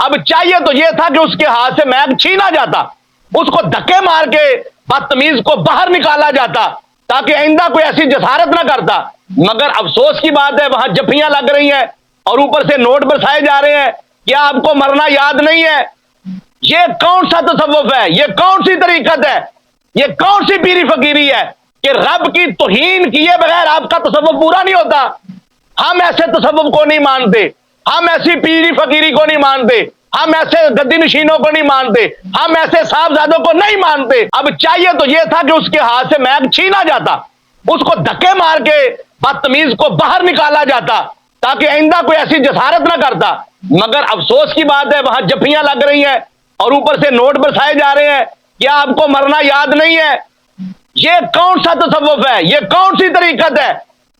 اب چاہیے تو یہ تھا کہ اس کے ہاتھ سے میک چھینا جاتا، اس کو دھکے مار کے بدتمیز کو باہر نکالا جاتا تاکہ آئندہ کوئی ایسی جسارت نہ کرتا۔ مگر افسوس کی بات ہے وہاں جفیاں لگ رہی ہیں اور اوپر سے نوٹ برسائے جا رہے ہیں۔ کیا آپ کو مرنا یاد نہیں ہے؟ یہ کون سا تصوف ہے؟ یہ کون سی طریقت ہے؟ یہ کون سی پیری فقیری ہے کہ رب کی توہین کیے بغیر آپ کا تصوف پورا نہیں ہوتا؟ ہم ایسے تصوف کو نہیں مانتے، ہم ایسی پیری فقیری کو نہیں مانتے، ہم ایسے گدی نشینوں کو نہیں مانتے، ہم ایسے صاحبزادوں کو نہیں مانتے۔ اب چاہیے تو یہ تھا کہ اس کے ہاتھ سے میک چھینا جاتا، اس کو دھکے مار کے بدتمیز کو باہر نکالا جاتا تاکہ آئندہ کوئی ایسی جسارت نہ کرتا۔ مگر افسوس کی بات ہے وہاں جفیاں لگ رہی ہیں اور اوپر سے نوٹ برسائے جا رہے ہیں۔ کیا آپ کو مرنا یاد نہیں ہے؟ یہ کون سا تصوف ہے؟ یہ کون سی طریقت ہے؟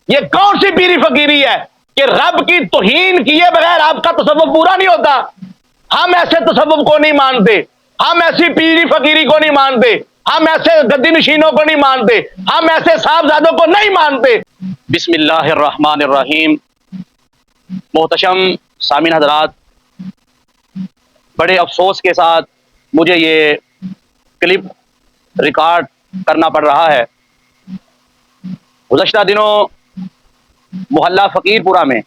یہ کون سی پیری فقیری ہے کہ رب کی توہین کیے بغیر آپ کا تصوف پورا نہیں ہوتا؟ ہم ایسے تصوف کو نہیں مانتے، ہم ایسی پیری فقیری کو نہیں مانتے، ہم ایسے گدی نشینوں کو نہیں مانتے، ہم ایسے صاحبزادوں کو نہیں مانتے۔ بسم اللہ الرحمن الرحیم۔ محتشم سامعین حضرات، بڑے افسوس کے ساتھ مجھے یہ کلپ ریکارڈ کرنا پڑ رہا ہے۔ گزشتہ دنوں محلہ فقیر پورہ میں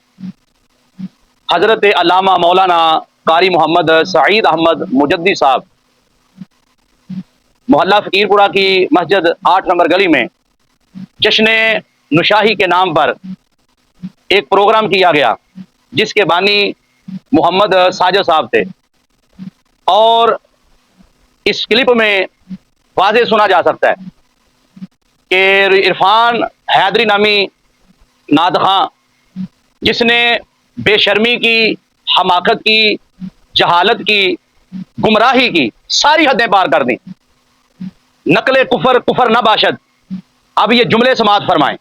حضرت علامہ مولانا قاری محمد سعید احمد مجدی صاحب محلہ فقیر پورہ کی مسجد 8 نمبر گلی میں جشن نشاہی کے نام پر ایک پروگرام کیا گیا جس کے بانی محمد ساجد صاحب تھے، اور اس کلپ میں واضح سنا جا سکتا ہے کہ عرفان حیدری نامی نعت خواں جس نے بے شرمی کی، حماقت کی، جہالت کی، گمراہی کی ساری حدیں پار کر دیں، نقل کفر کفر نہ باشد۔ اب یہ جملے سماعت فرمائیں۔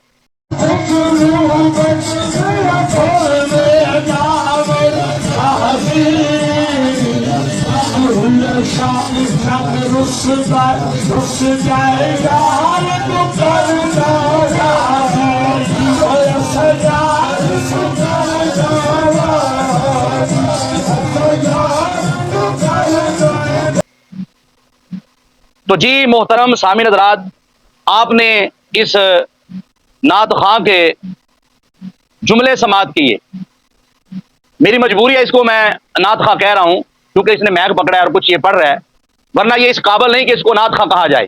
تو جی محترم سامعین حضرات، آپ نے اس نعت خواں کے جملے سماعت کیے۔ میری مجبوری ہے اس کو میں نعت خواں کہہ رہا ہوں کیونکہ اس نے میک پکڑا ہے اور کچھ یہ پڑھ رہا ہے، ورنہ یہ اس قابل نہیں کہ اس کو نعت خواں کہا جائے۔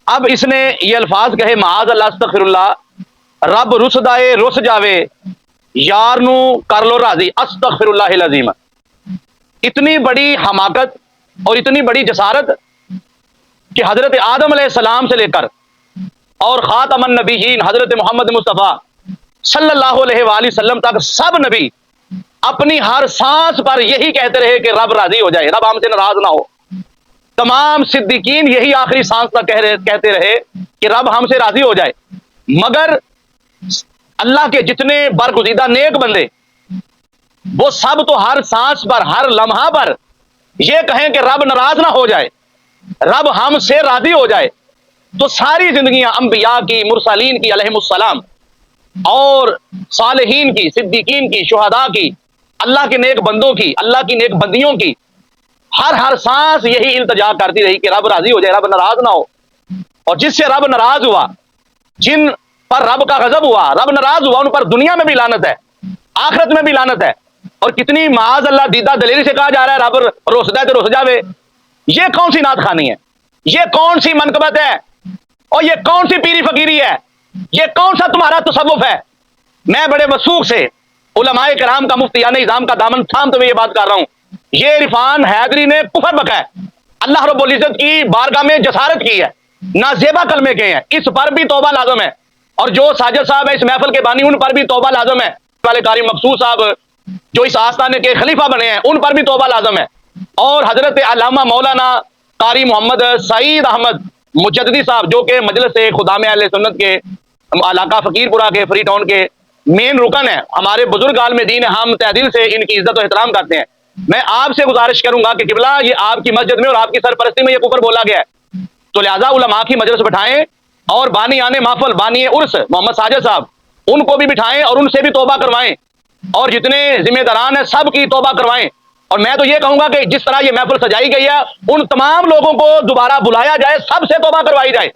اب اس نے یہ الفاظ کہے، معاذ اللہ استغفر اللہ، رب رسدائے رس جاوے یار نو کر لو راضی، استغفر اللہ العظیم۔ اتنی بڑی حماقت اور اتنی بڑی جسارت کہ حضرت آدم علیہ السلام سے لے کر اور خاتم النبیین حضرت محمد مصطفیٰ صلی اللہ علیہ وآلہ وسلم تک سب نبی اپنی ہر سانس پر یہی کہتے رہے کہ رب راضی ہو جائے، رب ہم سے ناراض نہ ہو۔ تمام صدیقین یہی آخری سانس تک کہتے رہے کہ رب ہم سے راضی ہو جائے۔ مگر اللہ کے جتنے برگزیدہ نیک بندے وہ سب تو ہر سانس پر، ہر لمحہ پر یہ کہیں کہ رب ناراض نہ ہو جائے، رب ہم سے راضی ہو جائے۔ تو ساری زندگیاں انبیاء کی، مرسلین کی علیہم السلام، اور صالحین کی، صدیقین کی، شہداء کی، اللہ کے نیک بندوں کی، اللہ کی نیک بندیوں کی، ہر سانس یہی التجا کرتی رہی کہ رب راضی ہو جائے، رب ناراض نہ ہو۔ اور جس سے رب ناراض ہوا، جن پر رب کا غضب ہوا، رب ناراض ہوا، ان پر دنیا میں بھی لعنت ہے، آخرت میں بھی لعنت ہے۔ اور کتنی معاذ اللہ دیدہ دلیری سے کہا جا رہا ہے رب روسدا ہے تو روس جاوے۔ یہ کون سی نعت خوانی ہے؟ یہ کون سی منقبت ہے؟ اور یہ کون سی پیری فقیری ہے؟ یہ کون سا تمہارا تصوف ہے؟ میں بڑے وثوق سے علماء کرام کا، مفتیان نظام کا دامن تھامتے ہوئے یہ بات کر رہا ہوں، یہ عرفان حیدری نے کفر بکا ہے، اللہ رب العزت کی بارگاہ میں جسارت کی ہے، نازیبا کلمے کے ہیں، اس پر بھی توبہ لازم ہے۔ اور جو ساجد صاحب ہیں اس محفل کے بانی، ان پر بھی توبہ لازم ہے۔ والے قاری مقصود صاحب جو اس آستانے کے خلیفہ بنے ہیں، ان پر بھی توبہ لازم ہے۔ اور حضرت علامہ مولانا قاری محمد سعید احمد مجددی صاحب جو کہ مجلس خدام اہل سنت کے علاقہ فقیر پورہ کے فری ٹاؤن کے مین رکن ہیں، ہمارے بزرگ عالم دین ہیں، ہم تہ دل سے ان کی عزت و احترام کرتے ہیں۔ میں آپ سے گزارش کروں گا کہ قبلہ یہ آپ کی مسجد میں اور آپ کی سرپرستی میں یہ کفر بولا گیا ہے، تو لہذا علماء کی مجلس بٹھائیں، اور بانی آنے محفل، بانی عرس محمد ساجد صاحب، ان کو بھی بٹھائیں اور ان سے بھی توبہ کروائیں، اور جتنے ذمہ داران ہیں سب کی توبہ کروائیں، اور میں تو یہ کہوں گا کہ جس طرح یہ محفل سجائی گئی ہے ان تمام لوگوں کو دوبارہ بلایا جائے, سب سے توبہ کروائی جائے,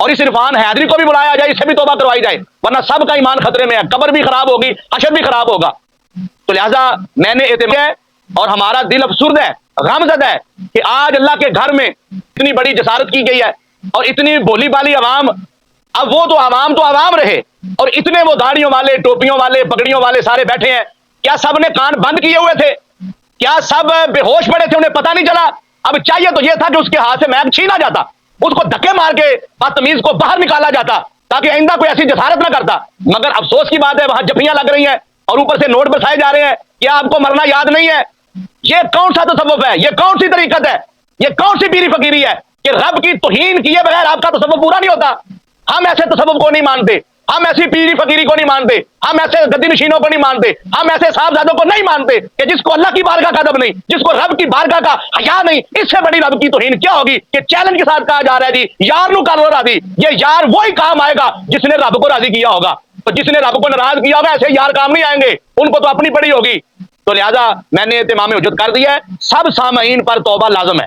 اور اس عرفان حیدری کو بھی بلایا جائے, اس سے بھی توبہ کروائی جائے, ورنہ سب کا ایمان خطرے میں ہے, قبر بھی خراب ہوگی, حشر بھی خراب ہوگا. تو لہذا میں نے اعتماد ہے اور ہمارا دل افسرد ہے, غمزدہ ہے کہ آج اللہ کے گھر میں اتنی بڑی جسارت کی گئی ہے اور اتنی بولی بالی عوام. اب وہ تو عوام رہے, اور اتنے وہ داڑھیوں والے, ٹوپیوں والے, پگڑیوں والے سارے بیٹھے ہیں. کیا سب نے کان بند کیے ہوئے تھے؟ کیا سب بے ہوش پڑے تھے, انہیں پتہ نہیں چلا؟ اب چاہیے تو یہ تھا کہ اس کے ہاتھ سے میک چھینا جاتا, اس کو دھکے مار کے بدتمیز کو باہر نکالا جاتا تاکہ آئندہ کوئی ایسی جسارت نہ کرتا. مگر افسوس کی بات ہے وہاں جفیاں لگ رہی ہیں اور اوپر سے نوٹ بسائے جا رہے ہیں. کیا آپ کو مرنا یاد نہیں ہے؟ یہ کون سا تصوف ہے؟ یہ کون سی طریقت ہے؟ یہ کون سی پیری فقیری ہے کہ رب کی توہین کیے بغیر آپ کا تصوف پورا نہیں ہوتا؟ ہم ایسے تصوف کو نہیں مانتے, ہم ایسی پیری فقیری کو نہیں مانتے, ہم ایسے گدی نشینوں کو نہیں مانتے, ہم ایسے صاحبزادوں کو نہیں مانتے کہ جس کو اللہ کی بارگاہ کا ادب نہیں, جس کو رب کی بارگاہ کا حیا نہیں. اس سے بڑی رب کی توہین کیا ہوگی کہ چیلنج کے ساتھ کہا جا رہا ہے جی یار نو کر لو راضی. یہ یار وہی کام آئے گا جس نے رب کو راضی کیا ہوگا, تو جس نے رب کو ناراض کیا ہوگا ایسے یار کام نہیں آئیں گے, ان کو تو اپنی پڑی ہوگی. تو لہذا میں نے اتمام حجت کر دیا ہے, سب سامعین پر توبہ لازم ہے.